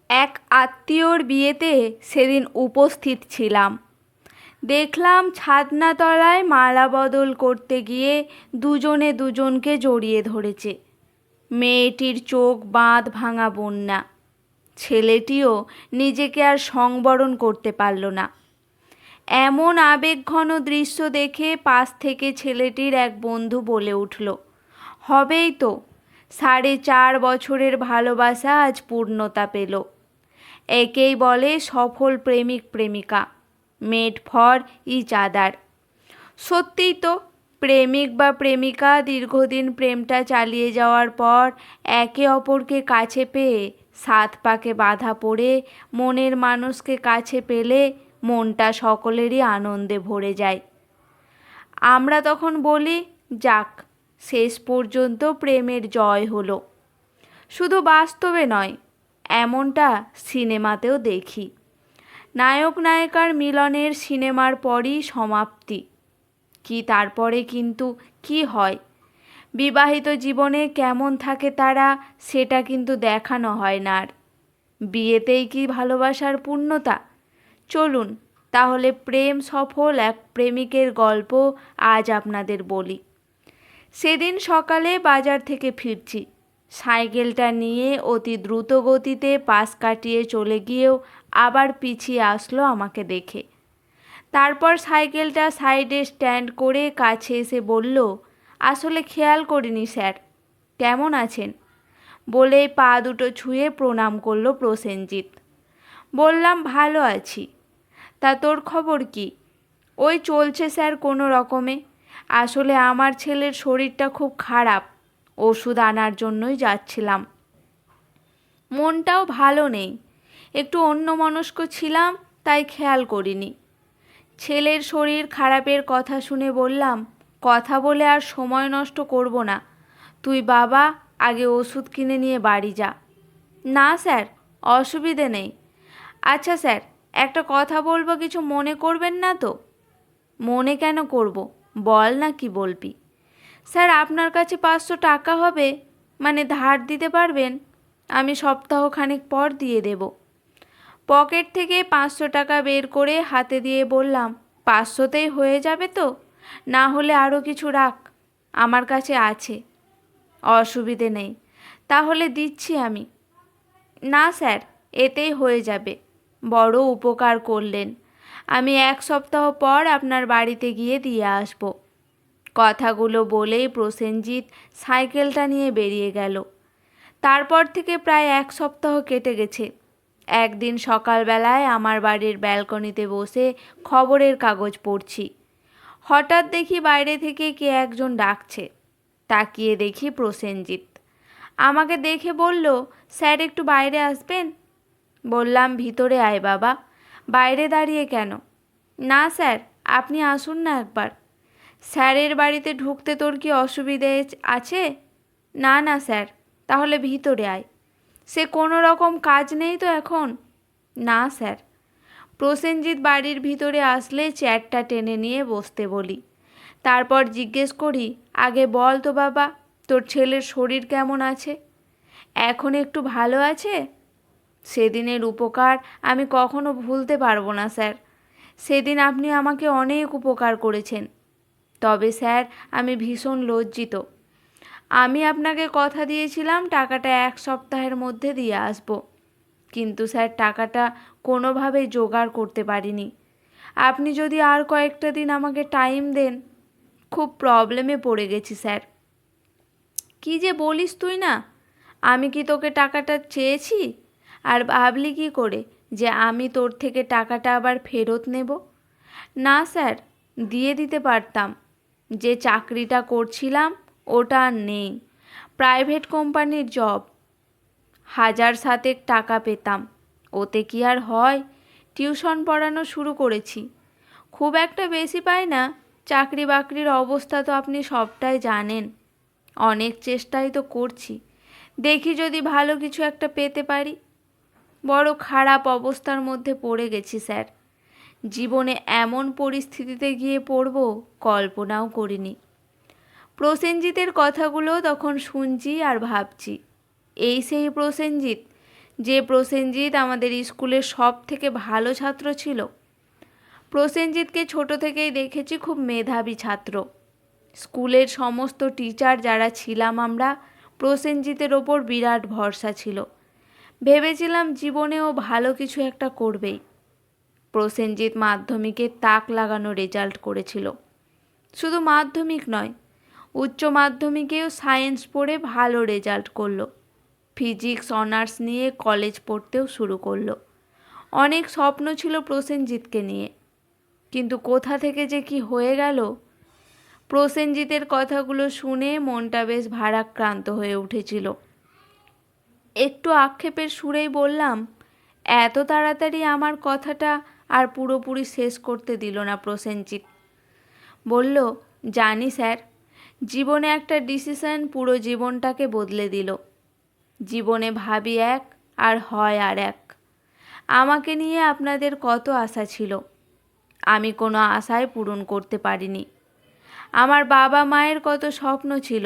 এক আত্মীয়র বিয়েতে সেদিন উপস্থিত ছিলাম। দেখলাম ছাদনাতলায় মালা বদল করতে গিয়ে দুজনে দুজনকে জড়িয়ে ধরেছে। মেয়েটির চোখ বাঁধ ভাঙা বন্যা। ছেলেটিও নিজেকে আর সংবরণ করতে পারল না। এমন আবেগঘন দৃশ্য দেখে পাশ থেকে ছেলেটির এক বন্ধু বলে উঠল, হবেই তো, 4.5 বছরের ভালোবাসা আজ পূর্ণতা পেল। একেই বলে সফল প্রেমিক প্রেমিকা, মেড ফর ইচ আদার। সত্যিই তো, প্রেমিক বা প্রেমিকা দীর্ঘদিন প্রেমটা চালিয়ে যাওয়ার পর একে অপরকে কাছে পেয়ে 7 পাকে বাঁধা পড়ে মনের মানুষকে কাছে পেলে মনটা সকলেরই আনন্দে ভরে যায়। আমরা তখন বলি, যাক, শেষ পর্যন্ত প্রেমের জয় হলো। শুধু বাস্তবে নয়, এমনটা সিনেমাতেও দেখি। নায়ক নায়িকার মিলনের সিনেমার পরই সমাপ্তি। কি তারপরে কিন্তু কি হয়, বিবাহিত জীবনে কেমন থাকে তারা, সেটা কিন্তু দেখানো হয় না। আর বিয়েতেই কি ভালোবাসার পূর্ণতা? চলুন তাহলে প্রেম সফল এক প্রেমিকের গল্প আজ আপনাদের বলি। সেদিন সকালে বাজার থেকে ফিরছি। সাইকেলটা নিয়ে অতি দ্রুত গতিতে পাশ কাটিয়ে চলে গিয়েও আবার পিছিয়ে আসলো আমাকে দেখে। তারপর সাইকেলটা সাইডে স্ট্যান্ড করে কাছে এসে বলল, আসলে খেয়াল করিনি স্যার, কেমন আছেন? বলেই পা দুটো ছুঁয়ে প্রণাম করলো প্রসেনজিৎ। বললাম, ভালো আছি। তা তোর খবর কি? ওই চলছে স্যার কোনো রকমে। আসলে আমার ছেলের শরীরটা খুব খারাপ, ওষুধ আনার জন্যই যাচ্ছিলাম। মনটাও ভালো নেই, একটু অন্যমনস্ক ছিলাম, তাই খেয়াল করিনি। ছেলের শরীর খারাপের কথা শুনে বললাম, কথা বলে আর সময় নষ্ট করব না, তুই বাবা আগে ওষুধ কিনে নিয়ে বাড়ি যা। না স্যার, অসুবিধে নেই। আচ্ছা স্যার, একটা কথা বলবো, কিছু মনে করবেন না তো? মনে কেন করব, বল না কি বলবি। স্যার, আপনার কাছে 500 টাকা হবে, মানে ধার দিতে পারবেন? আমি সপ্তাহখানেক পর দিয়ে দেব। পকেট থেকে 500 টাকা বের করে হাতে দিয়ে বললাম, 500তেই হয়ে যাবে তো? না হলে আরও কিছু রাখ, আমার কাছে আছে। অসুবিধে নেই, তাহলে দিচ্ছি আমি। না স্যার, এতেই হয়ে যাবে, বড় উপকার করলেন। আমি 1 সপ্তাহ পর আপনার বাড়িতে গিয়ে দিয়ে আসব। কথাগুলো বলেই প্রসেনজিৎ সাইকেলটা নিয়ে বেরিয়ে গেল। তারপর থেকে প্রায় 1 সপ্তাহ কেটে গেছে। একদিন সকালবেলায় আমার বাড়ির ব্যালকনিতে বসে খবরের কাগজ পড়ছি। হঠাৎ দেখি বাইরে থেকে কে একজন ডাকছে। তাকিয়ে দেখি প্রসেনজিৎ। আমাকে দেখে বলল, স্যার একটু বাইরে আসবেন? বললাম, ভিতরে আয় বাবা, বাইরে দাঁড়িয়ে কেন? না স্যার, আপনি আসুন না একবার। স্যারের বাড়িতে ঢুকতে তোর কি অসুবিধে আছে? না না স্যার। তাহলে ভিতরে আয়। সে কোনো রকম কাজ নেই তো এখন? না স্যার। প্রসেনজিৎ বাড়ির ভিতরে আসলে চেয়ারটা টেনে নিয়ে বসতে বলি। তারপর জিজ্ঞেস করি, আগে বল তো বাবা, তোর ছেলের শরীর কেমন আছে? এখন একটু ভালো আছে? সেদিনের উপকার আমি কখনো ভুলতে পারবো না স্যার। সেদিন আপনি আমাকে অনেক উপকার করেছেন। তবে স্যার, আমি ভীষণ লজ্জিত। আমি আপনাকে কথা দিয়েছিলাম টাকাটা 1 সপ্তাহের মধ্যে দিয়ে আসব, কিন্তু স্যার টাকাটা কোনোভাবেই জোগাড় করতে পারিনি। আপনি যদি আর কয়েকটা দিন আমাকে টাইম দেন। খুব প্রবলেমে পড়ে গেছি স্যার। কি যে বলিস তুই না, আমি কি তোকে টাকাটা চেয়েছি? আর ভাবলি কি করে যে আমি তোর থেকে টাকাটা আবার ফেরত নেব? না স্যার, দিয়ে দিতে পারতাম। যে চাকরিটা করছিলাম ওটা আর নেই, প্রাইভেট কোম্পানির জব। 1000 টাকা পেতাম, ওতে কি আর হয়? টিউশন পড়ানো শুরু করেছি, খুব একটা বেশি পাই না। চাকরি বাকরির অবস্থা তো আপনি সবটাই জানেন। অনেক চেষ্টাই তো করছি, দেখি যদি ভালো কিছু একটা পেতে পারি। বড় খারাপ অবস্থার মধ্যে পড়ে গেছি স্যার। জীবনে এমন পরিস্থিতিতে গিয়ে পড়ব কল্পনাও করিনি। প্রসেনজিতের কথাগুলো তখন শুনছি আর ভাবছি, এই সেই প্রসেনজিৎ যে প্রসেনজিৎ আমাদের স্কুলের সব থেকে ভালো ছাত্র ছিল। প্রসেনজিৎকে ছোট থেকেই দেখেছি খুব মেধাবী ছাত্র। স্কুলের সমস্ত টিচার যারা ছিলাম আমরা, প্রসেনজিতের ওপর বিরাট ভরসা ছিল। ভেবেছিলাম জীবনেও ভালো কিছু একটা করবেই। প্রসেনজিৎ মাধ্যমিকে তাক লাগানো রেজাল্ট করেছিল। শুধু মাধ্যমিক নয়, উচ্চ মাধ্যমিকেও সায়েন্স পড়ে ভালো রেজাল্ট করলো। ফিজিক্স অনার্স নিয়ে কলেজ পড়তেও শুরু করলো। অনেক স্বপ্ন ছিল প্রসেনজিৎকে নিয়ে, কিন্তু কোথা থেকে যে কি হয়ে গেল। প্রসেনজিতের কথাগুলো শুনে মনটা বেশ ভারাক্রান্ত হয়ে উঠেছিল। একটু আক্ষেপের সুরেই বললাম, এত তাড়াতাড়ি আমার কথাটা আর পুরোপুরি শেষ করতে দিল না প্রসেনজিৎ। বলল, জানি স্যার, জীবনে একটা ডিসিশন পুরো জীবনটাকে বদলে দিল। জীবনে ভাবি এক আর হয় আর এক। আমাকে নিয়ে আপনাদের কত আশা ছিল, আমি কোনো আশাই পূরণ করতে পারিনি। আমার বাবা মায়ের কত স্বপ্ন ছিল,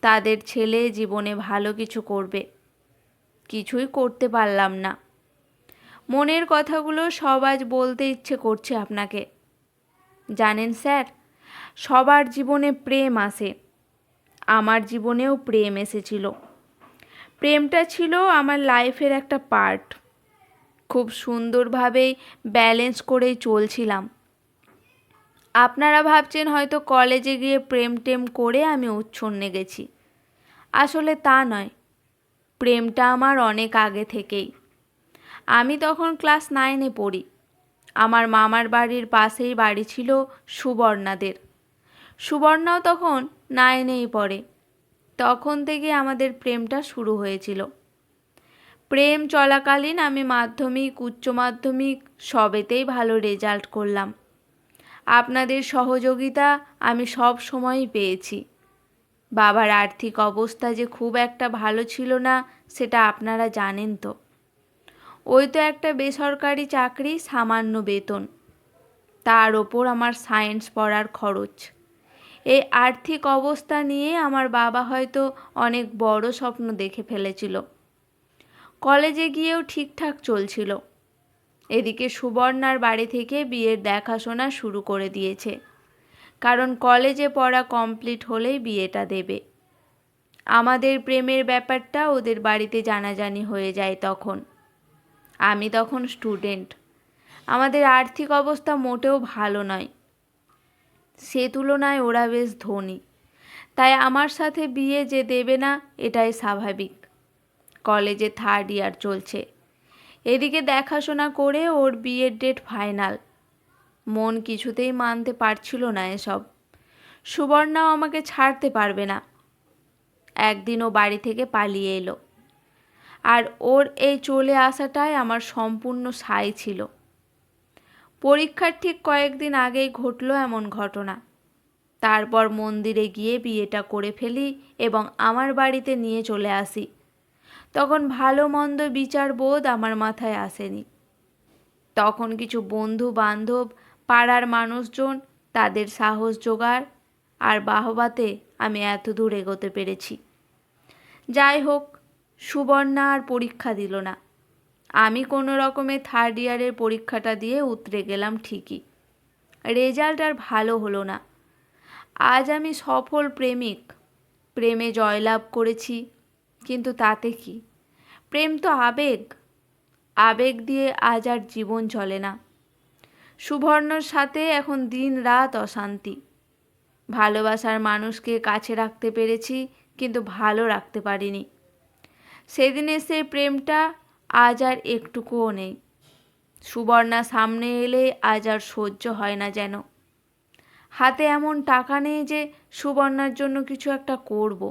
তাদের ছেলে জীবনে ভালো কিছু করবে, কিছুই করতে পারলাম না। মনের কথাগুলো সব আজ বলতে ইচ্ছে করছে আপনাকে। জানেন স্যার, সবার জীবনে প্রেম আসে, আমার জীবনেও প্রেম এসেছিল। প্রেমটা ছিল আমার লাইফের একটা পার্ট। খুব সুন্দরভাবেই ব্যালেন্স করেই চলছিলাম। আপনারা ভাবছেন হয়তো কলেজে গিয়ে প্রেম টেম করে আমি উচ্ছন্নে গেছি। আসলে তা নয়, প্রেমটা আমার অনেক আগে থেকেই। আমি তখন ক্লাস 9-এ পড়ি। আমার মামার বাড়ির পাশেই বাড়ি ছিল সুবর্ণাদের। সুবর্ণাও তখন 9-এই পড়ে। তখন থেকে আমাদের প্রেমটা শুরু হয়েছিল। প্রেম চলাকালীন আমি মাধ্যমিক, উচ্চ মাধ্যমিক সবেতেই ভালো রেজাল্ট করলাম। আপনাদের সহযোগিতা আমি সব সময়ই পেয়েছি। বাবার আর্থিক অবস্থা যে খুব একটা ভালো ছিল না সেটা আপনারা জানেন তো। ওই তো একটা বেসরকারি চাকরি, সামান্য বেতন, তার ওপর আমার সায়েন্স পড়ার খরচ। এই আর্থিক অবস্থা নিয়ে আমার বাবা হয়তো অনেক বড় স্বপ্ন দেখে ফেলেছিল। কলেজে গিয়েও ঠিকঠাক চলছিল। এদিকে সুবর্ণার বাড়ি থেকে বিয়ের দেখাশোনা শুরু করে দিয়েছে, কারণ কলেজে পড়া কমপ্লিট হলেই বিয়েটা দেবে। আমাদের প্রেমের ব্যাপারটা ওদের বাড়িতে জানাজানি হয়ে যায় তখন। আমি তখন স্টুডেন্ট, আমাদের আর্থিক অবস্থা মোটেও ভালো নয়। সে তুলনায় ওরা বেশ ধনী, তাই আমার সাথে বিয়ে যে দেবে না এটাই স্বাভাবিক। কলেজে 3rd ইয়ার চলছে, এদিকে দেখাশোনা করে ওর বিয়ের ডেট ফাইনাল। মন কিছুতেই মানতে পারছিল না এসব। সুবর্ণাও আমাকে ছাড়তে পারবে না। একদিন ও বাড়ি থেকে পালিয়ে এলো, আর ওর এই চলে আসাটাই আমার সম্পূর্ণ সায় ছিল। পরীক্ষার ঠিক কয়েকদিন আগেই ঘটল এমন ঘটনা। তারপর মন্দিরে গিয়ে বিয়েটা করে ফেলি এবং আমার বাড়িতে নিয়ে চলে আসি। তখন ভালো মন্দ বিচার বোধ আমার মাথায় আসেনি। তখন কিছু বন্ধু বান্ধব, পাড়ার মানুষজন, তাদের সাহস জোগাড় আর বাহবাতে আমি এত দূর এগোতে পেরেছি। যাই হোক, সুবর্ণা আর পরীক্ষা দিল না। আমি কোনো রকমে 3rd ইয়ারের পরীক্ষাটা দিয়ে উতরে গেলাম ঠিকই। রেজাল্ট আর ভালো হলো না। আজ আমি সফল প্রেমিক, প্রেমে জয়লাভ করেছি, কিন্তু তাতে কি? প্রেম তো আবেগ, আবেগ দিয়ে আজ আর জীবন চলে না। সুবর্ণর সাথে এখন দিন রাত অশান্তি। ভালোবাসার মানুষকে কাছে রাখতে পেরেছি, কিন্তু ভালো রাখতে পারিনি। সেদিনের সেই প্রেমটা আজ আর একটুকুও নেই। সুবর্ণা সামনে এলে আজ আর সহ্য হয় না যেন। হাতে এমন টাকা নেই যে সুবর্ণার জন্য কিছু একটা করব।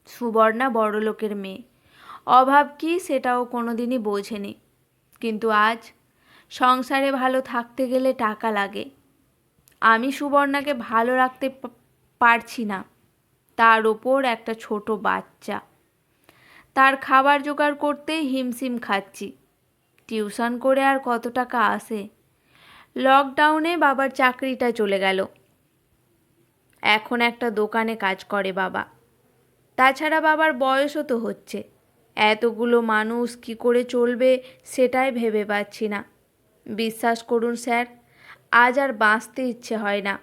সুবর্ণা বড়লোকের মেয়ে, অভাব কি সেটাও কোনোদিনই বোঝেনি। কিন্তু আজ সংসারে ভালো থাকতে গেলে টাকা লাগে। আমি সুবর্ণাকে ভালো রাখতে পারছি না, তার ওপর একটা ছোট বাচ্চা। তার খাবার জোগাড় করতে হিমশিম খাচ্ছি। টিউশন করে আর কত টাকা আসে? লকডাউনে বাবার চাকরিটা চলে গেল। এখন একটা দোকানে কাজ করে বাবা। তাছাড়া বাবার বয়সও তো হচ্ছে, এতগুলো মানুষ কি করে চলবে সেটাই ভেবে পাচ্ছি না। বিশ্বাস করুন স্যার, আজ আর বাঁচতে ইচ্ছে হয় না।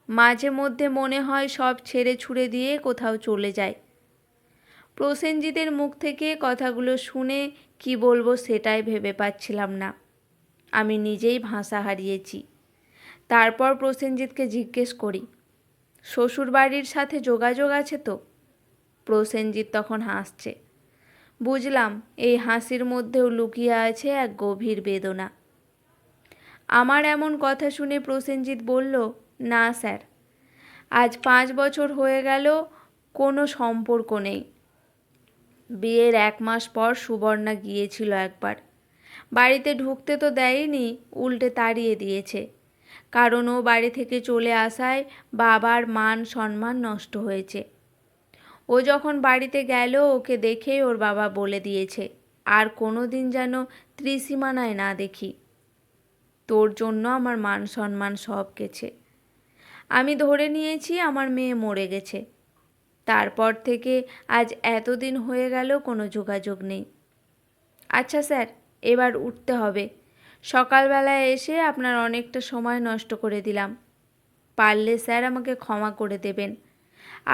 মাঝে মধ্যে মনে হয় সব ছেড়ে ছুড়ে দিয়ে কোথাও চলে যায়। প্রসেনজিতের মুখ থেকে কথাগুলো শুনে কি বলবো সেটাই ভেবে পাচ্ছিলাম না। আমি নিজেই ভাষা হারিয়েছি। তারপর প্রসেনজিৎকে জিজ্ঞেস করি, শ্বশুরবাড়ির সাথে যোগাযোগ আছে তো? প্রসেনজিৎ তখন হাসছে। বুঝলাম এই হাসির মধ্যেও লুকিয়ে আছে এক গভীর বেদনা। আমার এমন কথা শুনে প্রসেনজিৎ বলল, না স্যার, আজ 5 বছর হয়ে গেল কোনো সম্পর্ক নেই। বিয়ের 1 মাস পর সুবর্ণা গিয়েছিল একবার। বাড়িতে ঢুকতে তো দেয়নি, উল্টে তাড়িয়ে দিয়েছে। কারণ ও বাড়ি থেকে চলে আসায় বাবার মান সম্মান নষ্ট হয়েছে। ও যখন বাড়িতে গেল ওকে দেখেই ওর বাবা বলে দিয়েছে, আর কোনো দিন যেন ত্রিসীমানায় না দেখি। তোর জন্য আমার মান সম্মান সব গেছে। আমি ধরে নিয়েছি আমার মেয়ে মরে গেছে। তারপর থেকে আজ এতদিন হয়ে গেল কোনো যোগাযোগ নেই। আচ্ছা স্যার, এবার উঠতে হবে। সকালবেলায় এসে আপনার অনেকটা সময় নষ্ট করে দিলাম। পারলে স্যার আমাকে ক্ষমা করে দেবেন।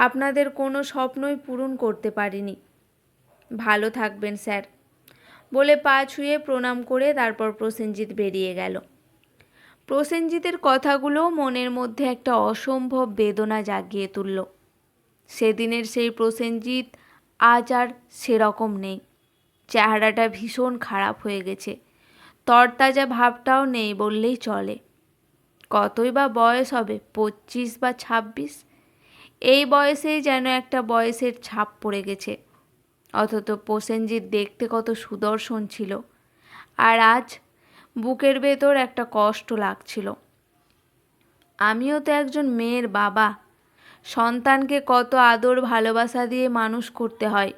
আপনাদের কোনো স্বপ্নই পূরণ করতে পারিনি। ভালো থাকবেন স্যার, বলে পা ছুঁয়ে প্রণাম করে তারপর প্রসেনজিৎ বেরিয়ে গেল। প্রসেনজিতের কথাগুলো মনের মধ্যে একটা অসম্ভব বেদনা জাগিয়ে তুলল। সেদিনের সেই প্রসেনজিৎ আজ আর সেরকম নেই। চেহারাটা ভীষণ খারাপ হয়ে গেছে। তরতাজা ভাবটাও নেই বললেই চলে। কতই বা বয়স হবে, 25 বা 26? এই বয়সেই যেন একটা বয়সের ছাপ পড়ে গেছে। অথচ প্রসেনজিৎ দেখতে কত সুদর্শন ছিল। আর আজ বুকের ভেতর একটা কষ্ট লাগছিল। আমিও তো একজন মেয়ের বাবা। সন্তানকে কত আদর ভালোবাসা দিয়ে মানুষ করতে হয়।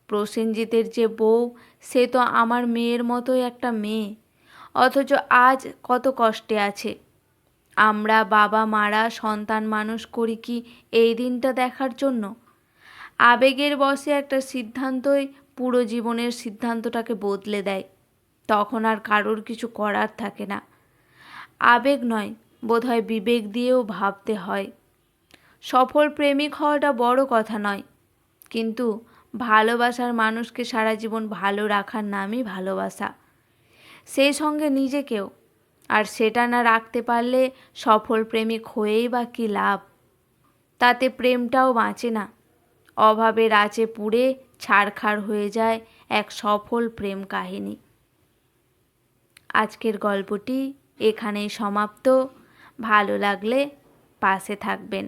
প্রসেনজিতের যে বউ, সে তো আমার মেয়ের মতোই একটা মেয়ে। অথচ আজ কত কষ্টে আছে। আমরা বাবা মারা সন্তান মানুষ করি কি এই দিনটা দেখার জন্য? আবেগের বশে একটা সিদ্ধান্তই পুরো জীবনের সিদ্ধান্তটাকে বদলে দেয়। তখন আর কারোর কিছু করার থাকে না। আবেগ নয়, বোধহয় বিবেক দিয়েও ভাবতে হয়। সফল প্রেমিক হওয়াটা বড় কথা নয়, কিন্তু ভালোবাসার মানুষকে সারা জীবন ভালো রাখার নামই ভালোবাসা, সেই সঙ্গে নিজেকেও। আর সেটা না রাখতে পারলে সফল প্রেমিক হয়েই বা কী লাভ? তাতে প্রেমটাও বাঁচে না। অভাবের আঁচে পুড়ে ছারখার হয়ে যায় এক সফল প্রেম কাহিনী। আজকের গল্পটি এখানেই সমাপ্ত। ভালো লাগলে পাশে থাকবেন।